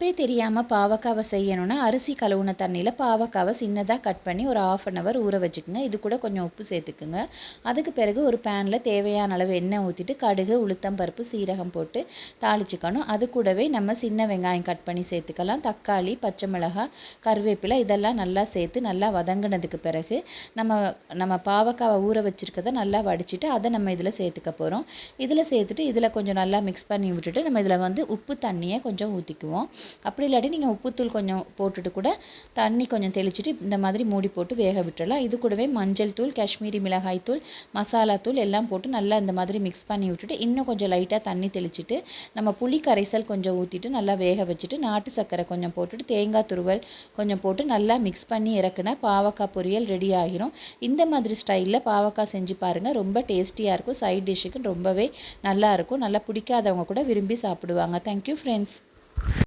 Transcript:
உப்பே தெரியாமல் பாவக்காவை செய்யணும்னா அரிசி கழுவுன தண்ணியில் பாவக்காவை சின்னதாக கட் பண்ணி ஒரு 1/2 அன் ஹவர் ஊற வச்சுக்கோங்க. இது கூட கொஞ்சம் உப்பு சேர்த்துக்குங்க. அதுக்கு பிறகு ஒரு பேனில் தேவையான அளவு எண்ணெய் ஊற்றிட்டு கடுகு, உளுத்தம் பருப்பு, சீரகம் போட்டு தாளிச்சுக்கணும். அது கூடவே நம்ம சின்ன வெங்காயம் கட் பண்ணி சேர்த்துக்கலாம். தக்காளி, பச்சை மிளகாய், கருவேப்பிலை இதெல்லாம் நல்லா சேர்த்து நல்லா வதங்கினதுக்கு பிறகு நம்ம பாவக்காவை ஊற வச்சுருக்கதை நல்லா வடிச்சிட்டு அதை நம்ம இதில் சேர்த்துக்க போகிறோம். இதில் சேர்த்துட்டு இதில் கொஞ்சம் நல்லா மிக்ஸ் பண்ணி விட்டுட்டு நம்ம இதில் உப்பு தண்ணியை கொஞ்சம் ஊற்றிக்குவோம். அப்படி இல்லாட்டி நீங்கள் உப்புத்தூள் கொஞ்சம் போட்டுட்டு கூட தண்ணி கொஞ்சம் தெளிச்சிட்டு இந்த மாதிரி மூடி போட்டு வேக விட்டுடலாம். இது கூடவே மஞ்சள் தூள், காஷ்மீரி மிளகாய் தூள், மசாலா தூள் எல்லாம் போட்டு நல்லா இந்த மாதிரி மிக்ஸ் பண்ணி விட்டுட்டு இன்னும் கொஞ்சம் லைட்டாக தண்ணி தெளிச்சிட்டு நம்ம புளி கரைசல் கொஞ்சம் ஊற்றிட்டு நல்லா வேக வச்சுட்டு நாட்டு சர்க்கரை கொஞ்சம் போட்டுட்டு தேங்காய் துருவல் கொஞ்சம் போட்டு நல்லா மிக்ஸ் பண்ணி இறக்குனா பாவக்காய் பொரியல் ரெடி ஆகிரும். இந்த மாதிரி ஸ்டைலில் பாவக்காய் செஞ்சு பாருங்கள். ரொம்ப டேஸ்டியாக இருக்கும். சைட் டிஷ்ஷுக்கு ரொம்பவே நல்லாயிருக்கும். நல்லா பிடிக்காதவங்க கூட விரும்பி சாப்பிடுவாங்க. Thank you friends.